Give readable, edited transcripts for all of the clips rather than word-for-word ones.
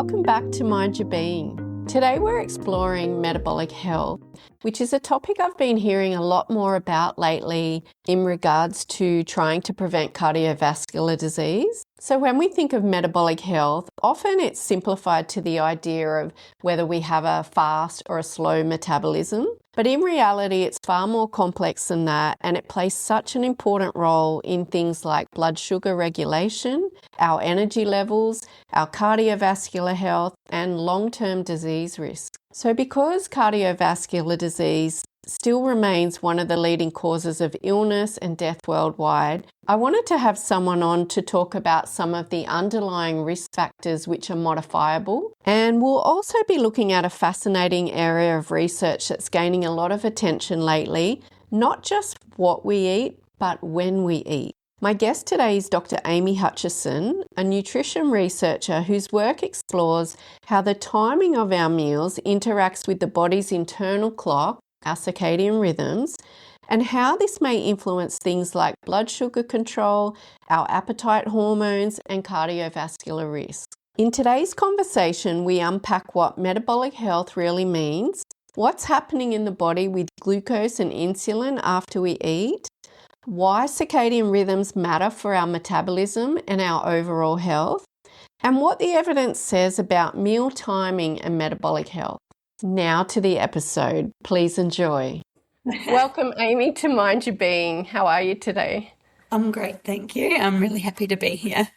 Welcome back to Mind Your Being. Today we're exploring metabolic health, which is a topic I've been hearing a lot more about lately in regards to trying to prevent cardiovascular disease. So when we think of metabolic health, often it's simplified to the idea of whether we have a fast or a slow metabolism. But in reality, it's far more complex than that, and it plays such an important role in things like blood sugar regulation, our energy levels, our cardiovascular health, and long-term disease risk. So because cardiovascular disease still remains one of the leading causes of illness and death worldwide, I wanted to have someone on to talk about some of the underlying risk factors which are modifiable. And we'll also be looking at a fascinating area of research that's gaining a lot of attention lately, not just what we eat, but when we eat. My guest today is Dr. Amy Hutchison, a nutrition researcher whose work explores how the timing of our meals interacts with the body's internal clock, our circadian rhythms, and how this may influence things like blood sugar control, our appetite hormones, and cardiovascular risk. In today's conversation, we unpack what metabolic health really means, what's happening in the body with glucose and insulin after we eat, why circadian rhythms matter for our metabolism and our overall health, and what the evidence says about meal timing and metabolic health. Now to the episode. Please enjoy. Welcome, Amy, to Mind Your Being. How are you today? I'm great, thank you. I'm really happy to be here.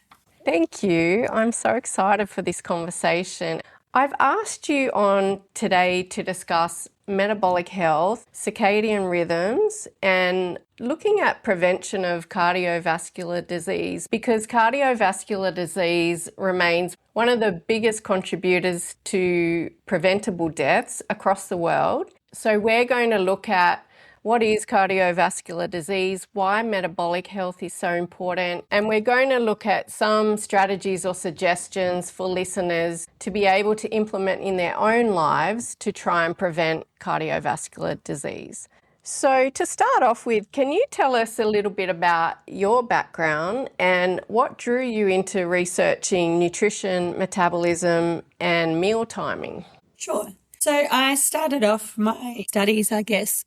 Thank you. I'm so excited for this conversation. I've asked you on today to discuss metabolic health, circadian rhythms, and looking at prevention of cardiovascular disease, because cardiovascular disease remains one of the biggest contributors to preventable deaths across the world. So we're going to look at what is cardiovascular disease, why metabolic health is so important, and we're going to look at some strategies or suggestions for listeners to be able to implement in their own lives to try and prevent cardiovascular disease. So to start off with, can you tell us a little bit about your background and what drew you into researching nutrition, metabolism, and meal timing? Sure. So I started off my studies,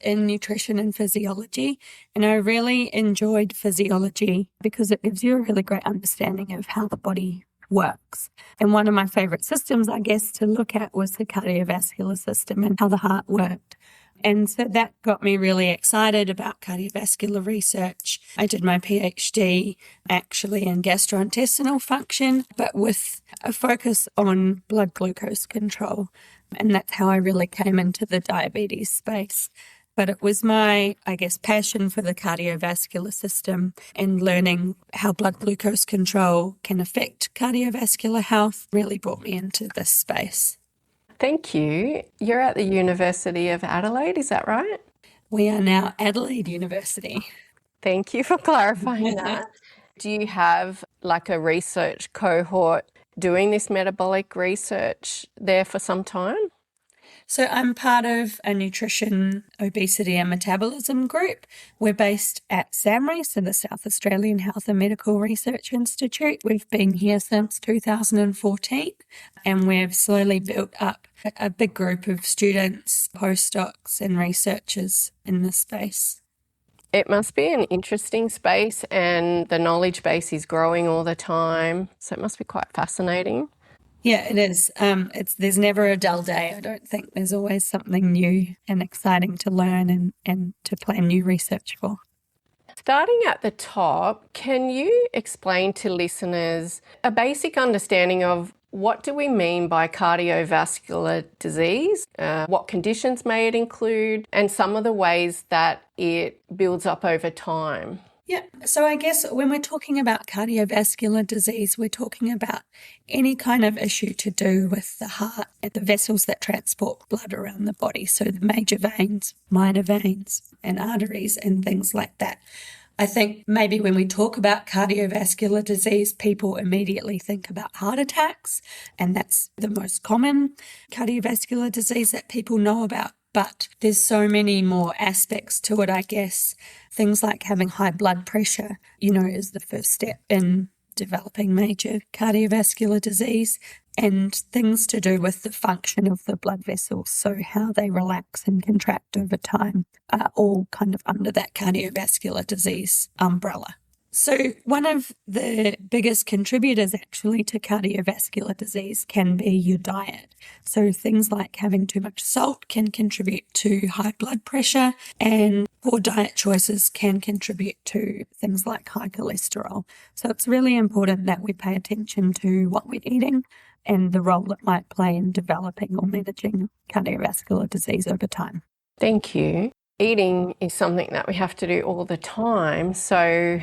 in nutrition and physiology, and I really enjoyed physiology because it gives you a really great understanding of how the body works. And one of my favorite systems, to look at was the cardiovascular system and how the heart worked. And so that got me really excited about cardiovascular research. I did my PhD actually in gastrointestinal function, but with a focus on blood glucose control. And that's how I really came into the diabetes space. But it was my, passion for the cardiovascular system and learning how blood glucose control can affect cardiovascular health really brought me into this space. Thank you. You're at the University of Adelaide, is that right? We are now Adelaide University. Thank you for clarifying that. Do you have a research cohort doing this metabolic research there for some time? So I'm part of a nutrition, obesity and metabolism group. We're based at SAMRI, so the South Australian Health and Medical Research Institute. We've been here since 2014 and we've slowly built up a big group of students, postdocs and researchers in this space. It must be an interesting space and the knowledge base is growing all the time, so it must be quite fascinating. Yeah, it is. There's never a dull day. I don't think there's always something new and exciting to learn and to plan new research for. Starting at the top, can you explain to listeners a basic understanding of what do we mean by cardiovascular disease, what conditions may it include, and some of the ways that it builds up over time? Yeah, so when we're talking about cardiovascular disease, we're talking about any kind of issue to do with the heart and the vessels that transport blood around the body. So the major veins, minor veins, and arteries and things like that. I think maybe when we talk about cardiovascular disease, people immediately think about heart attacks, and that's the most common cardiovascular disease that people know about. But there's so many more aspects to it, Things like having high blood pressure, is the first step in developing major cardiovascular disease. and things to do with the function of the blood vessels, so how they relax and contract over time, are all kind of under that cardiovascular disease umbrella. So one of the biggest contributors actually to cardiovascular disease can be your diet. So things like having too much salt can contribute to high blood pressure, and poor diet choices can contribute to things like high cholesterol. So it's really important that we pay attention to what we're eating and the role it might play in developing or managing cardiovascular disease over time. Thank you. Eating is something that we have to do all the time, so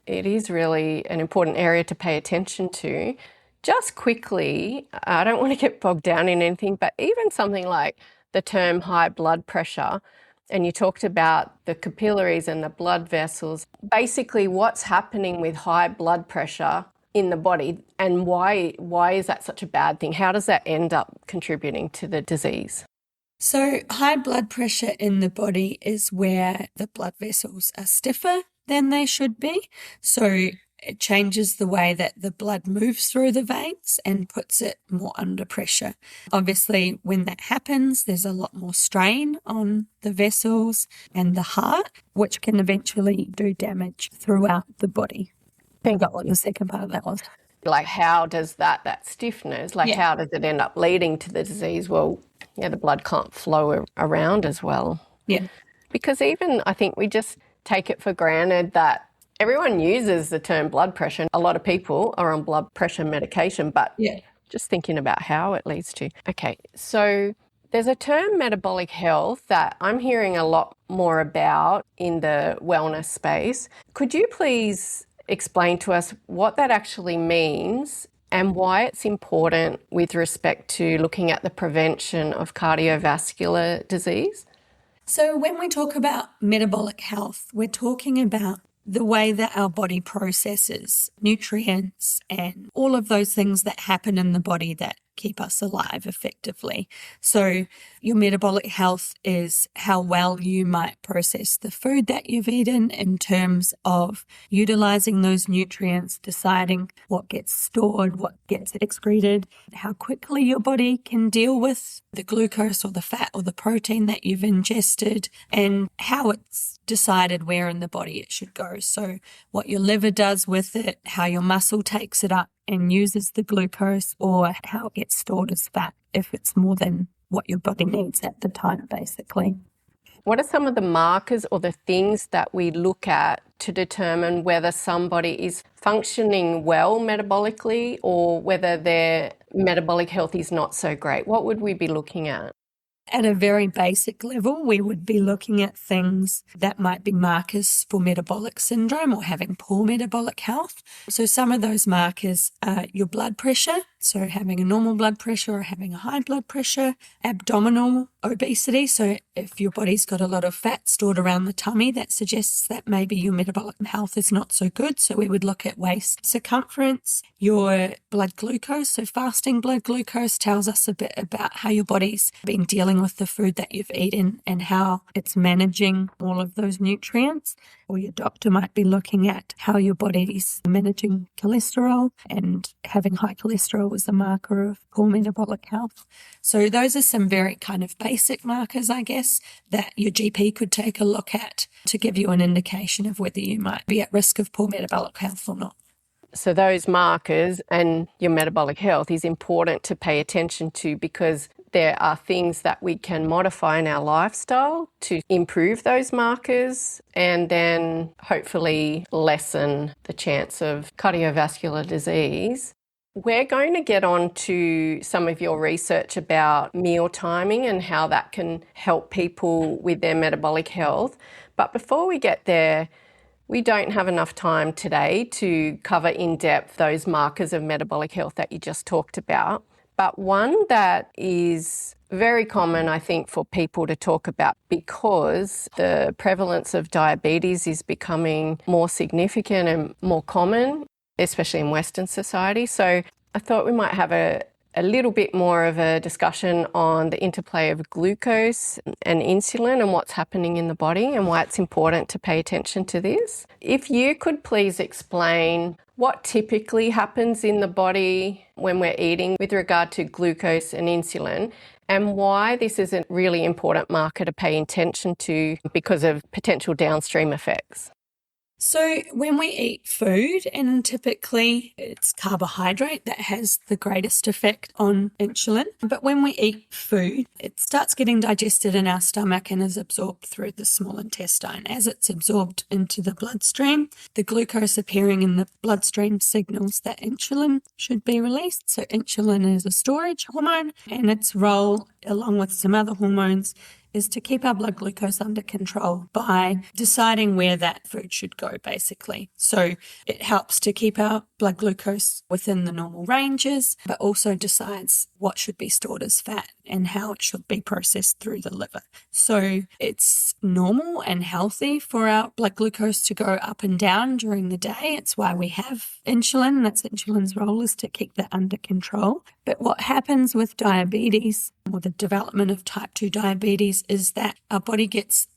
it is really an important area to pay attention to. Just quickly, I don't want to get bogged down in anything, but even something like the term high blood pressure, and you talked about the capillaries and the blood vessels, basically what's happening with high blood pressure in the body and why is that such a bad thing? How does that end up contributing to the disease? So high blood pressure in the body is where the blood vessels are stiffer than they should be. So it changes the way that the blood moves through the veins and puts it more under pressure. Obviously, when that happens, there's a lot more strain on the vessels and the heart, which can eventually do damage throughout the body. I forgot what the second part of that was. Like, how does that stiffness, how does it end up leading to the disease? Well, the blood can't flow around as well. Yeah. Because even I think we just take it for granted that everyone uses the term blood pressure. A lot of people are on blood pressure medication, but just thinking about how it leads to. Okay, so there's a term metabolic health that I'm hearing a lot more about in the wellness space. Could you please explain to us what that actually means and why it's important with respect to looking at the prevention of cardiovascular disease? So when we talk about metabolic health, we're talking about the way that our body processes nutrients and all of those things that happen in the body that keep us alive effectively. So your metabolic health is how well you might process the food that you've eaten in terms of utilizing those nutrients, deciding what gets stored, what gets excreted, how quickly your body can deal with the glucose or the fat or the protein that you've ingested, and how it's decided where in the body it should go. So what your liver does with it, how your muscle takes it up and uses the glucose, or how it gets stored as fat if it's more than what your body needs at the time, basically. What are some of the markers or the things that we look at to determine whether somebody is functioning well metabolically or whether their metabolic health is not so great? What would we be looking at? At a very basic level, we would be looking at things that might be markers for metabolic syndrome or having poor metabolic health. So some of those markers are your blood pressure, so having a normal blood pressure or having a high blood pressure, abdominal obesity, so if your body's got a lot of fat stored around the tummy, that suggests that maybe your metabolic health is not so good. So we would look at waist circumference, your blood glucose. So fasting blood glucose tells us a bit about how your body's been dealing with the food that you've eaten and how it's managing all of those nutrients. Or your doctor might be looking at how your body's managing cholesterol, and having high cholesterol is a marker of poor metabolic health. So those are some very kind of basic markers, I guess, that your GP could take a look at to give you an indication of whether you might be at risk of poor metabolic health or not. So those markers and your metabolic health is important to pay attention to, because there are things that we can modify in our lifestyle to improve those markers and then hopefully lessen the chance of cardiovascular disease. We're going to get on to some of your research about meal timing and how that can help people with their metabolic health. But before we get there, we don't have enough time today to cover in depth those markers of metabolic health that you just talked about. But one that is very common, I think, for people to talk about, because the prevalence of diabetes is becoming more significant and more common, especially in Western society. So I thought we might have a a little bit more of a discussion on the interplay of glucose and insulin and what's happening in the body and why it's important to pay attention to this. If you could please explain what typically happens in the body when we're eating with regard to glucose and insulin, and why this is a really important marker to pay attention to because of potential downstream effects. So when we eat food, and typically it's carbohydrate that has the greatest effect on insulin, but when we eat food, it starts getting digested in our stomach and is absorbed through the small intestine. As it's absorbed into the bloodstream, the glucose appearing in the bloodstream signals that insulin should be released. So insulin is a storage hormone, and its role, along with some other hormones, is to keep our blood glucose under control by deciding where that food should go, basically. So it helps to keep our blood glucose within the normal ranges, but also decides what should be stored as fat and how it should be processed through the liver. So it's normal and healthy for our blood glucose to go up and down during the day. It's why we have insulin. That's insulin's role, is to keep that under control. But what happens with diabetes, or the development of type 2 diabetes, is that our body gets,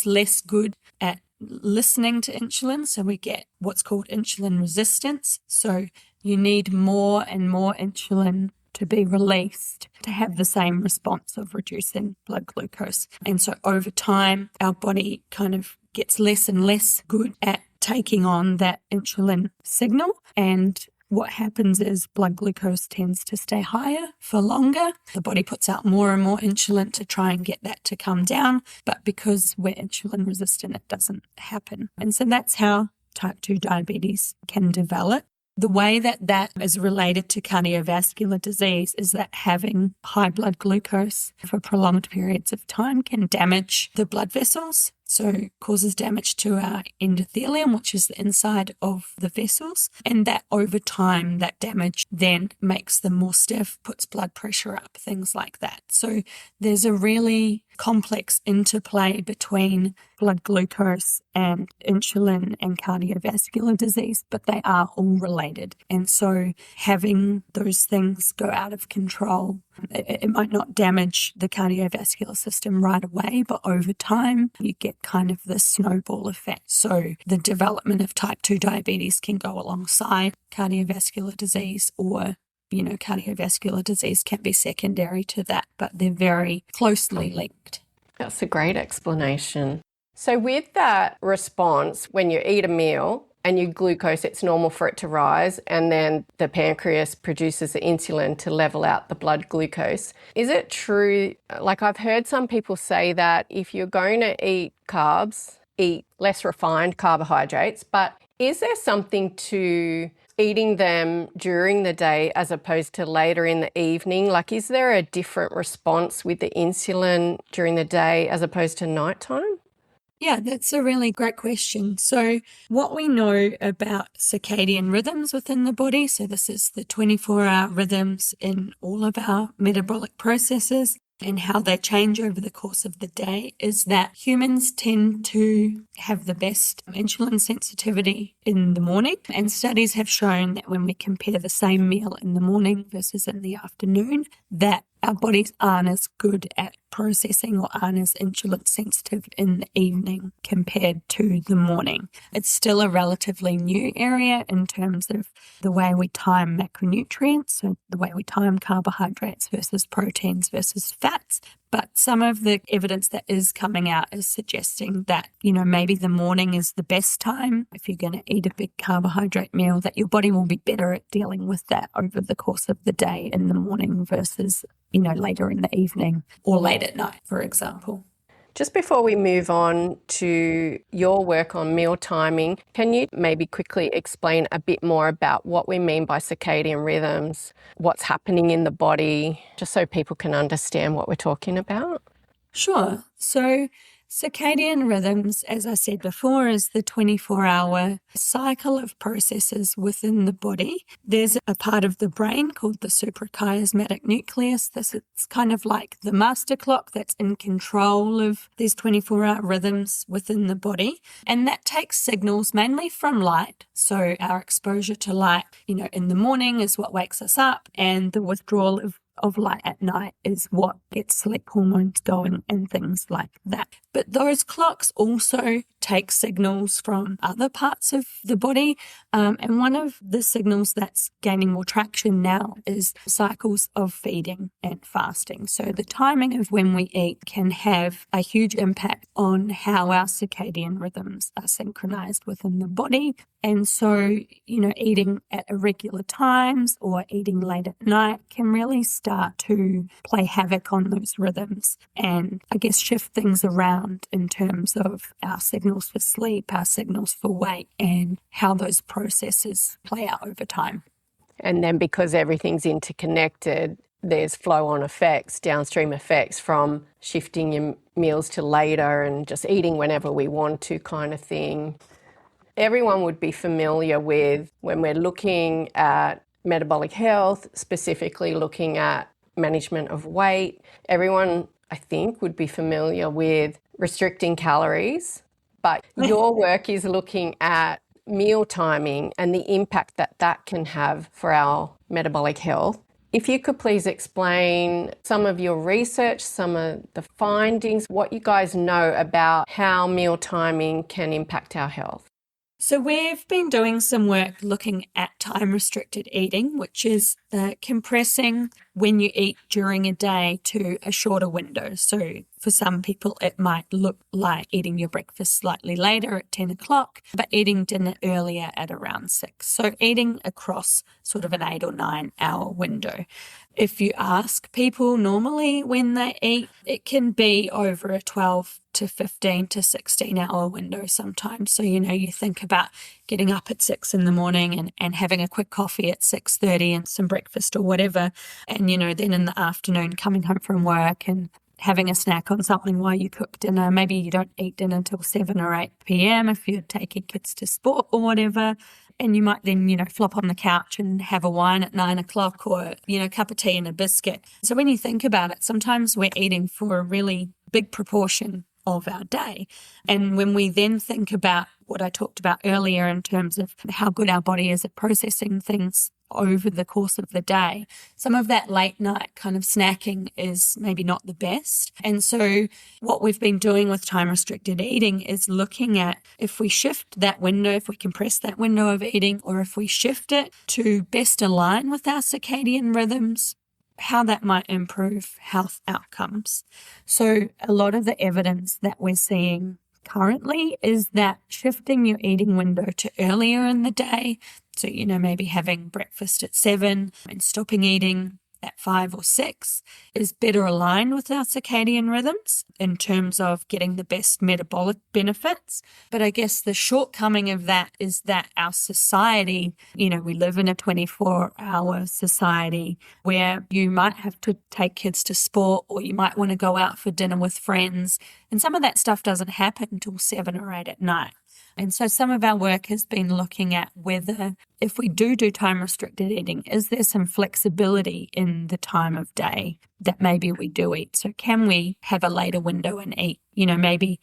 less good at listening to insulin. So we get what's called insulin resistance. So you need more and more insulin to be released to have the same response of reducing blood glucose. And so over time, our body kind of gets less and less good at taking on that insulin signal. And what happens is blood glucose tends to stay higher for longer. The body puts out more and more insulin to try and get that to come down. But because we're insulin resistant, it doesn't happen. And so that's how type 2 diabetes can develop. The way that is related to cardiovascular disease is that having high blood glucose for prolonged periods of time can damage the blood vessels. So causes damage to our endothelium, which is the inside of the vessels. And that over time, that damage then makes them more stiff, puts blood pressure up, things like that. So there's a really complex interplay between blood glucose and insulin and cardiovascular disease, but they are all related. And so having those things go out of control, it might not damage the cardiovascular system right away, but over time you get kind of the snowball effect. So the development of type 2 diabetes can go alongside cardiovascular disease, or cardiovascular disease can be secondary to that, but they're very closely linked. That's a great explanation. So with that response, when you eat a meal and you glucose, it's normal for it to rise, and then the pancreas produces the insulin to level out the blood glucose. Is it true, I've heard some people say that if you're going to eat carbs, eat less refined carbohydrates, but is there something to eating them during the day as opposed to later in the evening? Is there a different response with the insulin during the day as opposed to nighttime? Yeah, that's a really great question. So what we know about circadian rhythms within the body, so this is the 24-hour rhythms in all of our metabolic processes and how they change over the course of the day, is that humans tend to have the best insulin sensitivity in the morning. And studies have shown that when we compare the same meal in the morning versus in the afternoon, that our bodies aren't as good at processing or aren't as insulin sensitive in the evening compared to the morning. It's still a relatively new area in terms of the way we time macronutrients, so the way we time carbohydrates versus proteins versus fats. But some of the evidence that is coming out is suggesting that, maybe the morning is the best time if you're going to eat a big carbohydrate meal, that your body will be better at dealing with that over the course of the day in the morning versus, later in the evening or late at night, for example. Just before we move on to your work on meal timing, can you maybe quickly explain a bit more about what we mean by circadian rhythms, what's happening in the body, just so people can understand what we're talking about? Sure. So Circadian rhythms, as I said before, is the 24-hour cycle of processes within the body. There's a part of the brain called the suprachiasmatic nucleus. This is kind of like the master clock that's in control of these 24-hour rhythms within the body. And that takes signals mainly from light. So our exposure to light, in the morning is what wakes us up, and the withdrawal of light at night is what gets sleep hormones going and things like that. But those clocks also take signals from other parts of the body. And one of the signals that's gaining more traction now is cycles of feeding and fasting. So the timing of when we eat can have a huge impact on how our circadian rhythms are synchronized within the body. And so, eating at irregular times or eating late at night can really start to play havoc on those rhythms and, I guess, shift things around in terms of our signals for sleep, our signals for weight, and how those processes play out over time. And then because everything's interconnected, there's flow-on effects, downstream effects from shifting your meals to later and just eating whenever we want to kind of thing. Everyone would be familiar with when we're looking at metabolic health, specifically looking at management of weight. Everyone, I think, would be familiar with restricting calories, but your work is looking at meal timing and the impact that that can have for our metabolic health. If you could please explain some of your research, some of the findings, what you guys know about how meal timing can impact our health. So we've been doing some work looking at time-restricted eating, which is compressing when you eat during a day to a shorter window. So for some people, it might look like eating your breakfast slightly later at 10 o'clock, but eating dinner earlier at around 6. So eating across sort of an 8 or 9 hour window. If you ask people normally when they eat, it can be over a 12 to 15 to 16 hour window sometimes. So, you think about getting up at 6 in the morning and having a quick coffee at 6:30 and some breakfast or whatever. And, then in the afternoon coming home from work and having a snack on something while you cook dinner. Maybe you don't eat dinner until 7 or 8 p.m. if you're taking kids to sport or whatever. And you might then, flop on the couch and have a wine at 9 o'clock or, a cup of tea and a biscuit. So when you think about it, sometimes we're eating for a really big proportion of our day. And when we then think about what I talked about earlier in terms of how good our body is at processing things over the course of the day, some of that late night kind of snacking is maybe not the best. And so what we've been doing with time restricted eating is looking at if we shift that window, if we compress that window of eating, or if we shift it to best align with our circadian rhythms, how that might improve health outcomes. So a lot of the evidence that we're seeing currently is that shifting your eating window to earlier in the day, so, maybe having breakfast at 7 and stopping eating at 5 or 6 is better aligned with our circadian rhythms in terms of getting the best metabolic benefits. But I guess the shortcoming of that is that our society, we live in a 24-hour society where you might have to take kids to sport or you might want to go out for dinner with friends. And some of that stuff doesn't happen until 7 or 8 at night. And so some of our work has been looking at whether if we do time-restricted eating, is there some flexibility in the time of day that maybe we do eat? So can we have a later window and eat, maybe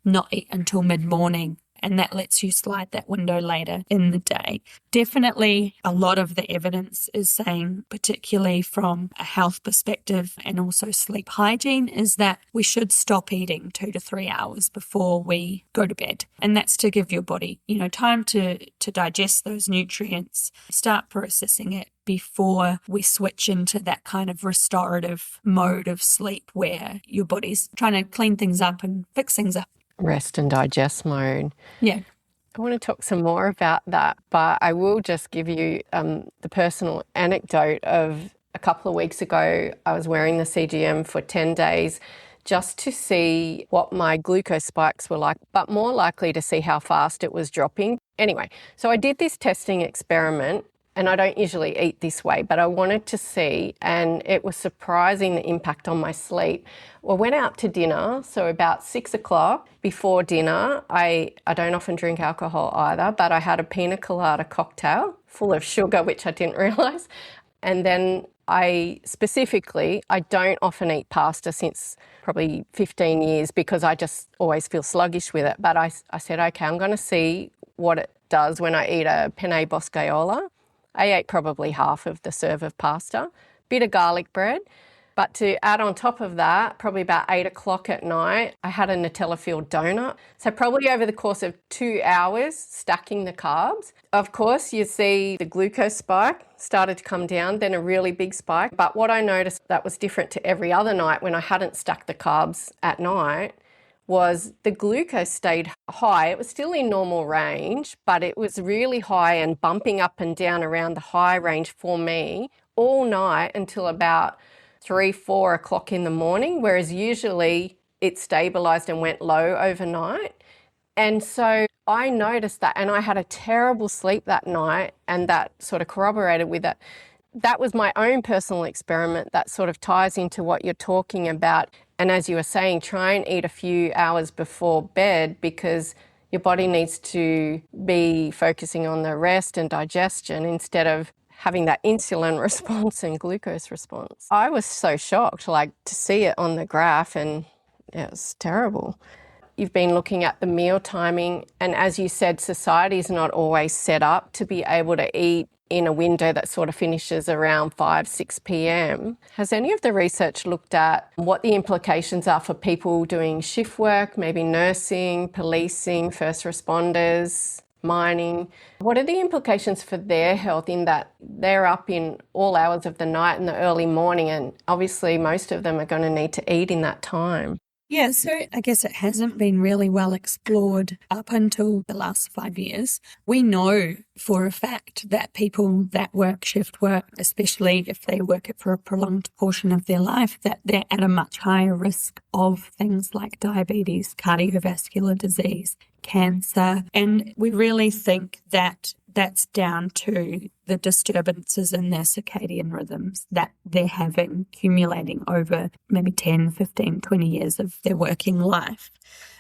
not eat until mid-morning, and that lets you slide that window later in the day. Definitely a lot of the evidence is saying, particularly from a health perspective and also sleep hygiene, is that we should stop eating 2 to 3 hours before we go to bed. And that's to give your body, time to digest those nutrients, start processing it before we switch into that kind of restorative mode of sleep where your body's trying to clean things up and fix things up. Rest and digest mode. Yeah. I want to talk some more about that, but I will just give you the personal anecdote of a couple of weeks ago. I was wearing the CGM for 10 days just to see what my glucose spikes were like, but more likely to see how fast it was dropping. Anyway, so I did this testing experiment and I don't usually eat this way, but I wanted to see, and it was surprising the impact on my sleep. I went out to dinner, so about 6 o'clock before dinner, I don't often drink alcohol either, but I had a pina colada cocktail full of sugar, which I didn't realise. And then I don't often eat pasta since probably 15 years because I just always feel sluggish with it. But I said, okay, I'm going to see what it does when I eat a penne boscaiola. I ate probably half of the serve of pasta, bit of garlic bread. But to add on top of that, probably about 8 o'clock at night, I had a Nutella-filled donut. So probably over the course of 2 hours, stacking the carbs. Of course, you see the glucose spike started to come down, then a really big spike. But what I noticed that was different to every other night when I hadn't stacked the carbs at night was the glucose stayed high. It was still in normal range, but it was really high and bumping up and down around the high range for me all night until about 3, 4 o'clock in the morning, whereas usually it stabilised and went low overnight. And so I noticed that, and I had a terrible sleep that night, and that sort of corroborated with it. That was my own personal experiment that sort of ties into what you're talking about. And as you were saying, try and eat a few hours before bed because your body needs to be focusing on the rest and digestion instead of having that insulin response and glucose response. I was so shocked, to see it on the graph, and it was terrible. You've been looking at the meal timing, and as you said, society is not always set up to be able to eat in a window that sort of finishes around 5, 6 p.m. Has any of the research looked at what the implications are for people doing shift work, maybe nursing, policing, first responders, mining? What are the implications for their health in that they're up in all hours of the night and the early morning, and obviously most of them are going to need to eat in that time? Yeah, so I guess it hasn't been really well explored up until the last 5 years. We know for a fact that people that work shift work, especially if they work it for a prolonged portion of their life, that they're at a much higher risk of things like diabetes, cardiovascular disease, cancer. And we really think that that's down to the disturbances in their circadian rhythms that they're having, accumulating over maybe 10, 15, 20 years of their working life.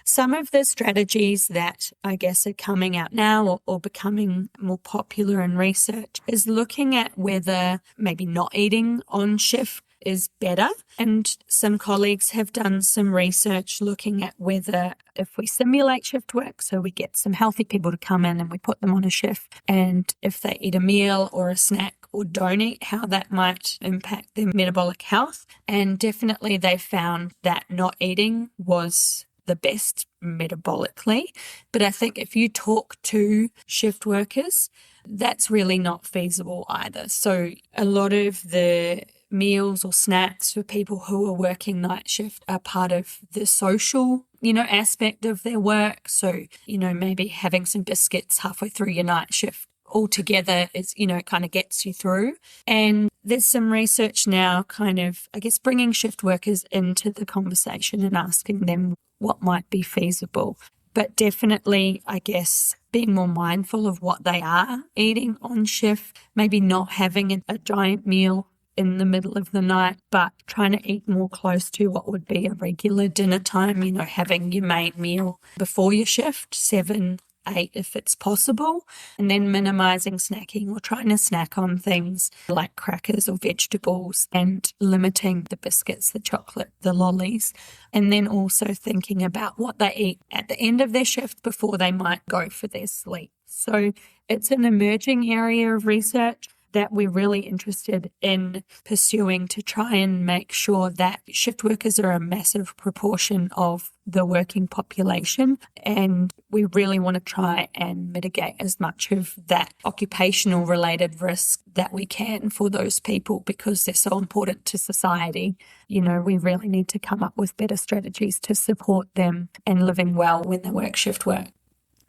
Some of the strategies that I guess are coming out now or becoming more popular in research is looking at whether maybe not eating on shift is better. And some colleagues have done some research looking at whether if we simulate shift work, so we get some healthy people to come in and we put them on a shift, and if they eat a meal or a snack or don't eat, how that might impact their metabolic health. And definitely they found that not eating was the best metabolically. But I think if you talk to shift workers, that's really not feasible either. So a lot of the meals or snacks for people who are working night shift are part of the social, aspect of their work. So, maybe having some biscuits halfway through your night shift altogether is, kind of gets you through. And there's some research now kind of, I guess, bringing shift workers into the conversation and asking them what might be feasible. But definitely, I guess, being more mindful of what they are eating on shift, maybe not having a giant meal in the middle of the night, but trying to eat more close to what would be a regular dinner time, having your main meal before your shift, 7, 8 if it's possible, and then minimizing snacking or trying to snack on things like crackers or vegetables and limiting the biscuits, the chocolate, the lollies, and then also thinking about what they eat at the end of their shift before they might go for their sleep. So it's an emerging area of research that we're really interested in pursuing to try and make sure that shift workers are a massive proportion of the working population. And we really want to try and mitigate as much of that occupational related risk that we can for those people because they're so important to society. We really need to come up with better strategies to support them and living well when they work shift work.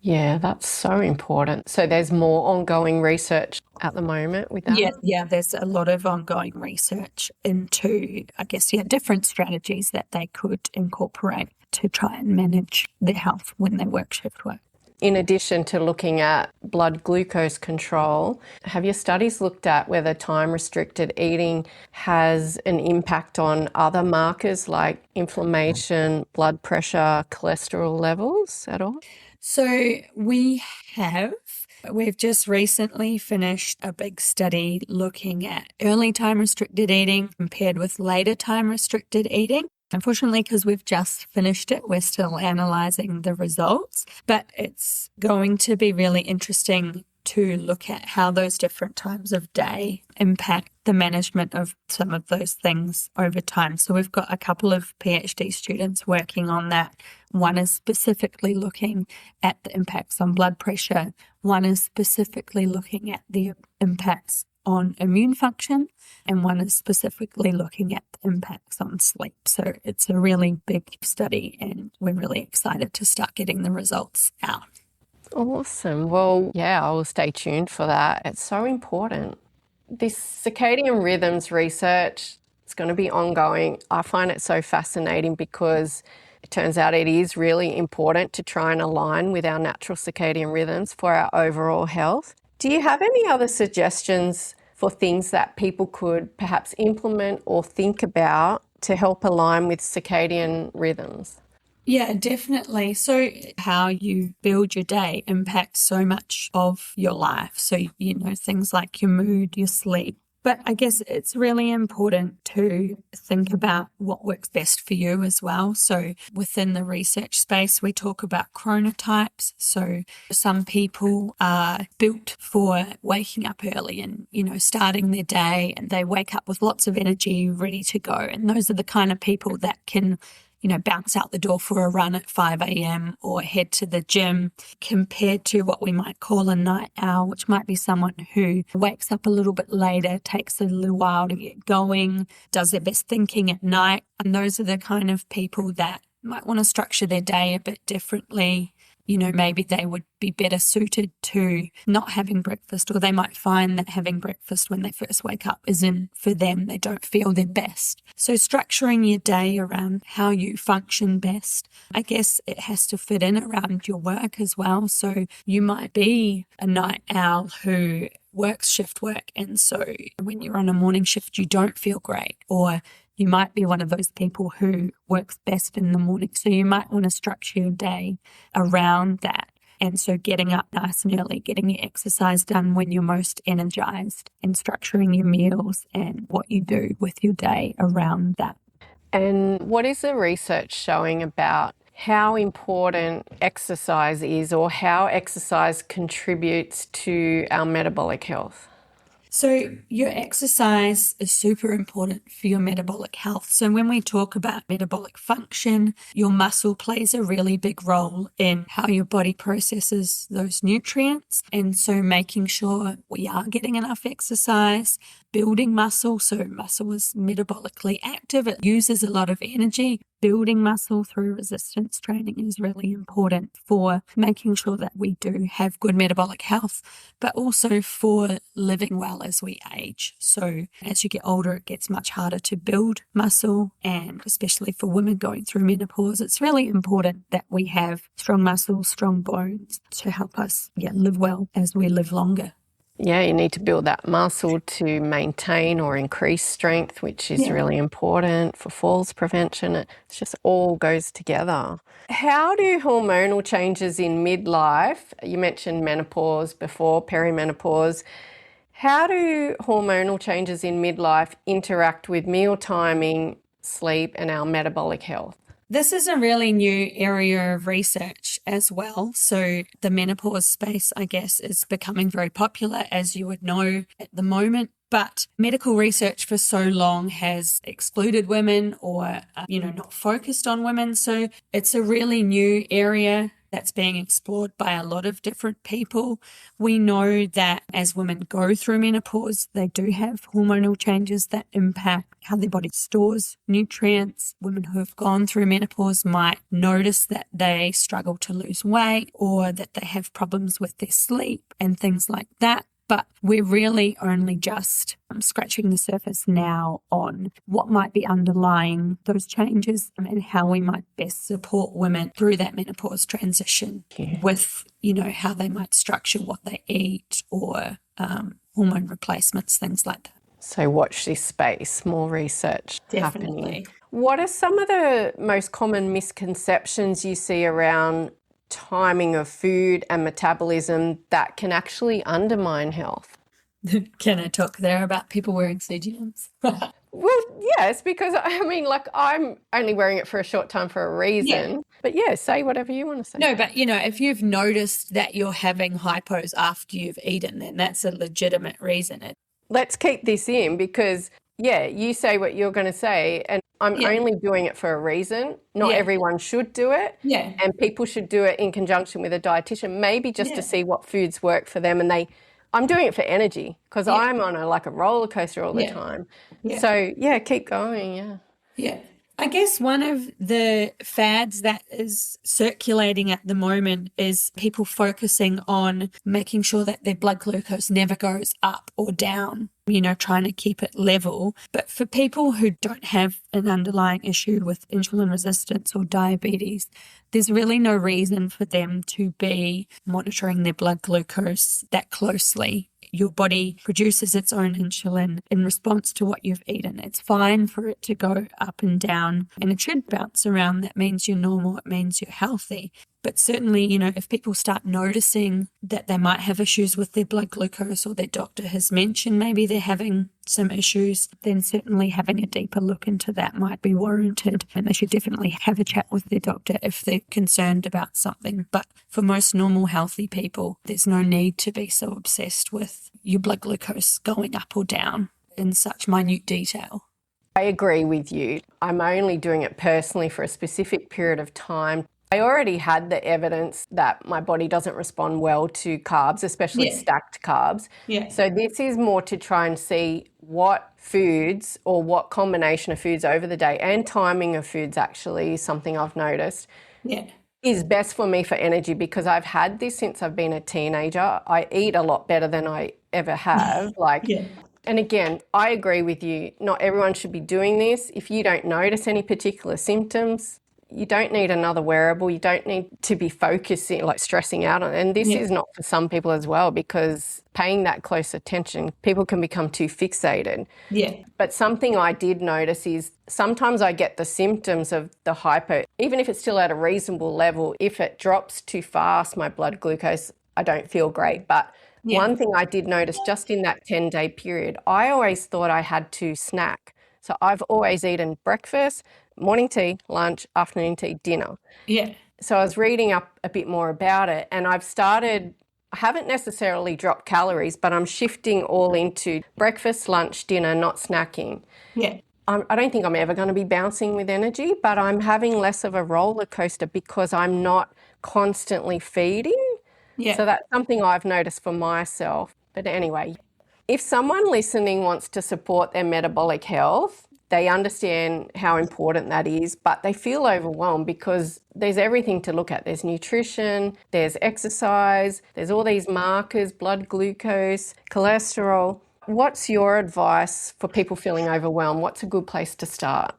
Yeah, that's so important. So there's more ongoing research at the moment with that? Yeah, there's a lot of ongoing research into, I guess, different strategies that they could incorporate to try and manage their health when they work shift work. In addition to looking at blood glucose control, have your studies looked at whether time-restricted eating has an impact on other markers like inflammation, blood pressure, cholesterol levels at all? So we have. We've just recently finished a big study looking at early time-restricted eating compared with later time-restricted eating. Unfortunately, because we've just finished it, we're still analysing the results, but it's going to be really interesting to look at how those different times of day impact the management of some of those things over time. So we've got a couple of PhD students working on that. One is specifically looking at the impacts on blood pressure. One is specifically looking at the impacts on immune function, and one is specifically looking at the impacts on sleep. So it's a really big study, and we're really excited to start getting the results out. Awesome. Well, yeah, I will stay tuned for that. It's so important. This circadian rhythms research is going to be ongoing. I find it so fascinating because it turns out it is really important to try and align with our natural circadian rhythms for our overall health. Do you have any other suggestions for things that people could perhaps implement or think about to help align with circadian rhythms? Yeah, definitely. So how you build your day impacts so much of your life. So, things like your mood, your sleep. But I guess it's really important to think about what works best for you as well. So within the research space, we talk about chronotypes. So some people are built for waking up early and, starting their day, and they wake up with lots of energy, ready to go. And those are the kind of people that can bounce out the door for a run at 5 a.m. or head to the gym, compared to what we might call a night owl, which might be someone who wakes up a little bit later, takes a little while to get going, does their best thinking at night. And those are the kind of people that might want to structure their day a bit differently. Maybe they would be better suited to not having breakfast, or they might find that having breakfast when they first wake up isn't for them. They don't feel their best. So structuring your day around how you function best, I guess it has to fit in around your work as well. So you might be a night owl who works shift work, and so when you're on a morning shift, you don't feel great, or you might be one of those people who works best in the morning. So you might want to structure your day around that. And so getting up nice and early, getting your exercise done when you're most energized, and structuring your meals and what you do with your day around that. And what is the research showing about how important exercise is, or how exercise contributes to our metabolic health? So your exercise is super important for your metabolic health. So when we talk about metabolic function, your muscle plays a really big role in how your body processes those nutrients. And so making sure we are getting enough exercise, building muscle. So muscle is metabolically active. It uses a lot of energy. Building muscle through resistance training is really important for making sure that we do have good metabolic health, but also for living well as we age. So as you get older, it gets much harder to build muscle, and especially for women going through menopause, it's really important that we have strong muscles, strong bones to help us live well as we live longer. Yeah, you need to build that muscle to maintain or increase strength, which is really important for falls prevention. It just all goes together. How do hormonal changes in midlife, you mentioned menopause before, perimenopause, how do hormonal changes in midlife interact with meal timing, sleep, and our metabolic health? This is a really new area of research as well. So the menopause space, I guess, is becoming very popular, as you would know, at the moment. But medical research for so long has excluded women, or, not focused on women. So it's a really new area that's being explored by a lot of different people. We know that as women go through menopause, they do have hormonal changes that impact how their body stores nutrients. Women who have gone through menopause might notice that they struggle to lose weight, or that they have problems with their sleep and things like that. But we're really only just scratching the surface now on what might be underlying those changes and how we might best support women through that menopause transition with, how they might structure what they eat or hormone replacements, things like that. So watch this space, more research Definitely. happening. What are some of the most common misconceptions you see around timing of food and metabolism that can actually undermine health? Can I talk there about people wearing CGMs? Well, yes, because I'm only wearing it for a short time for a reason. Yeah. But yeah, say whatever you want to say. No, but if you've noticed that you're having hypos after you've eaten, then that's a legitimate reason. Let's keep this in because, you say what you're going to say, and I'm only doing it for a reason. Not everyone should do it. Yeah. And people should do it in conjunction with a dietitian, maybe just to see what foods work for them. And I'm doing it for energy because I'm on a roller coaster all the time. Yeah. So, keep going, Yeah. I guess one of the fads that is circulating at the moment is people focusing on making sure that their blood glucose never goes up or down, trying to keep it level. But for people who don't have an underlying issue with insulin resistance or diabetes, there's really no reason for them to be monitoring their blood glucose that closely. Your body produces its own insulin in response to what you've eaten. It's fine for it to go up and down, and it should bounce around. That means you're normal. It means you're healthy. But certainly, if people start noticing that they might have issues with their blood glucose or their doctor has mentioned maybe they're having some issues, then certainly having a deeper look into that might be warranted. And they should definitely have a chat with their doctor if they're concerned about something. But for most normal, healthy people, there's no need to be so obsessed with your blood glucose going up or down in such minute detail. I agree with you. I'm only doing it personally for a specific period of time. I already had the evidence that my body doesn't respond well to carbs, especially stacked carbs. Yeah. So this is more to try and see what foods or what combination of foods over the day and timing of foods actually is something I've noticed is best for me for energy because I've had this since I've been a teenager. I eat a lot better than I ever have. And again, I agree with you. Not everyone should be doing this. If you don't notice any particular symptoms, you don't need another wearable. You don't need to be focusing, stressing out on it. And this is not for some people as well because paying that close attention, people can become too fixated. Yeah. But something I did notice is sometimes I get the symptoms of the hypo, even if it's still at a reasonable level. If it drops too fast, my blood glucose, I don't feel great. But one thing I did notice just in that 10-day period, I always thought I had to snack. So I've always eaten breakfast, morning tea, lunch, afternoon tea, dinner. Yeah. So I was reading up a bit more about it and I haven't necessarily dropped calories, but I'm shifting all into breakfast, lunch, dinner, not snacking. Yeah. I don't think I'm ever going to be bouncing with energy, but I'm having less of a roller coaster because I'm not constantly feeding. Yeah. So that's something I've noticed for myself. But anyway, if someone listening wants to support their metabolic health, they understand how important that is, but they feel overwhelmed because there's everything to look at. There's nutrition, there's exercise, there's all these markers, blood glucose, cholesterol. What's your advice for people feeling overwhelmed? What's a good place to start?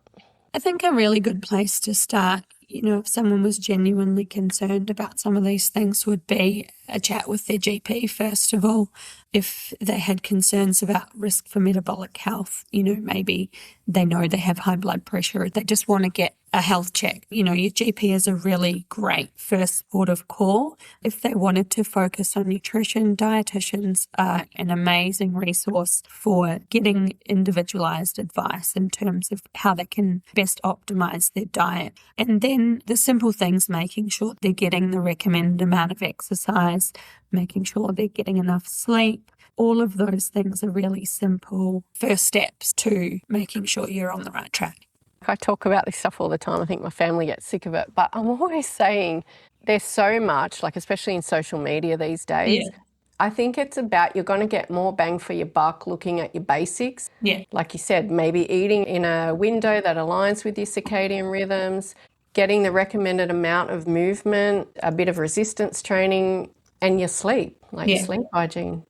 I think a really good place to start, if someone was genuinely concerned about some of these things would be a chat with their GP, first of all. If they had concerns about risk for metabolic health, maybe they know they have high blood pressure, they just want to get a health check. Your GP is a really great first port of call. If they wanted to focus on nutrition, dietitians are an amazing resource for getting individualized advice in terms of how they can best optimize their diet. And then the simple things, making sure they're getting the recommended amount of exercise, making sure they're getting enough sleep. All of those things are really simple first steps to making sure you're on the right track. I talk about this stuff all the time. I think my family gets sick of it, but I'm always saying there's so much, especially in social media these days. Yeah. I think it's about you're going to get more bang for your buck looking at your basics. Yeah. Like you said, maybe eating in a window that aligns with your circadian rhythms, getting the recommended amount of movement, a bit of resistance training, and your sleep, sleep hygiene.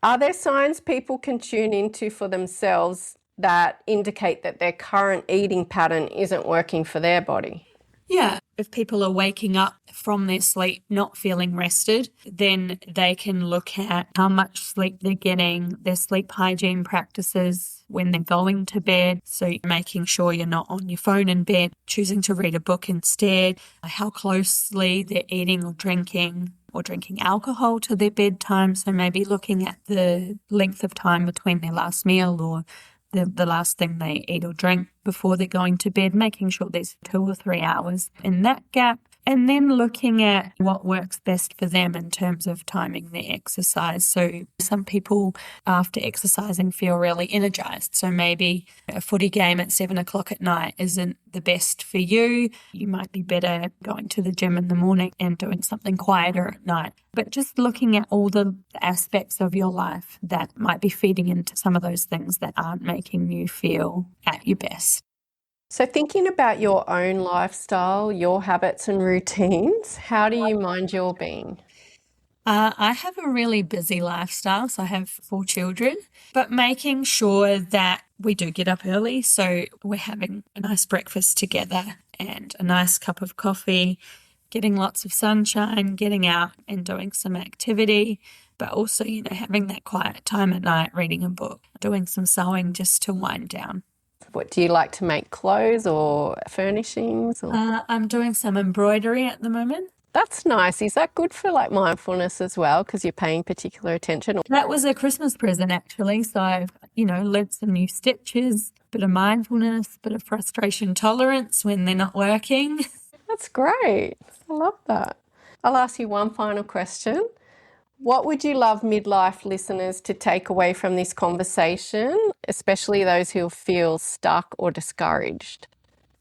Are there signs people can tune into for themselves that indicate that their current eating pattern isn't working for their body? Yeah, if people are waking up from their sleep not feeling rested, then they can look at how much sleep they're getting, their sleep hygiene practices when they're going to bed. So making sure you're not on your phone in bed, choosing to read a book instead, how closely they're eating or drinking alcohol to their bedtime. So maybe looking at the length of time between their last meal or the last thing they eat or drink before they're going to bed, making sure there's 2 or 3 hours in that gap, and then looking at what works best for them in terms of timing their exercise. So some people after exercising feel really energized. So maybe a footy game at 7 o'clock at night isn't the best for you. You might be better going to the gym in the morning and doing something quieter at night. But just looking at all the aspects of your life that might be feeding into some of those things that aren't making you feel at your best. So thinking about your own lifestyle, your habits and routines, how do you mind your being? I have a really busy lifestyle, so I have 4 children, but making sure that we do get up early, so we're having a nice breakfast together and a nice cup of coffee, getting lots of sunshine, getting out and doing some activity, but also, having that quiet time at night, reading a book, doing some sewing just to wind down. What do you like to make, clothes or furnishings? I'm doing some embroidery at the moment. That's nice. Is that good for like mindfulness as well, because you're paying particular attention? That was a Christmas present actually. So I've, learned some new stitches, bit of mindfulness, bit of frustration tolerance when they're not working. That's great. I love that. I'll ask you one final question. What would you love midlife listeners to take away from this conversation, especially those who feel stuck or discouraged?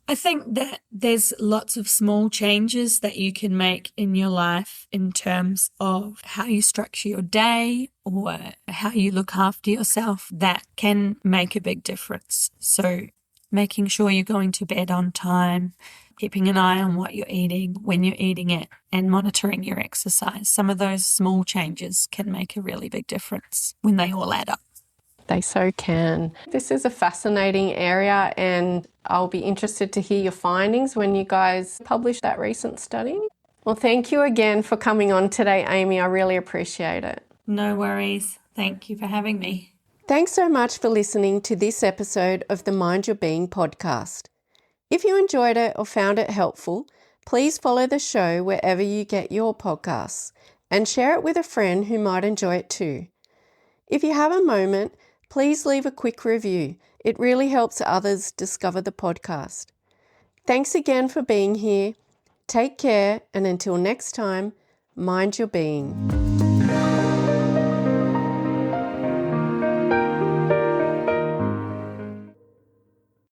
I think that there's lots of small changes that you can make in your life in terms of how you structure your day or how you look after yourself that can make a big difference. So making sure you're going to bed on time, keeping an eye on what you're eating, when you're eating it, and monitoring your exercise. Some of those small changes can make a really big difference when they all add up. They so can. This is a fascinating area, and I'll be interested to hear your findings when you guys publish that recent study. Well, thank you again for coming on today, Amy. I really appreciate it. No worries. Thank you for having me. Thanks so much for listening to this episode of the Mind Your Being podcast. If you enjoyed it or found it helpful, please follow the show wherever you get your podcasts and share it with a friend who might enjoy it too. If you have a moment, please leave a quick review. It really helps others discover the podcast. Thanks again for being here. Take care, and until next time, mind your being.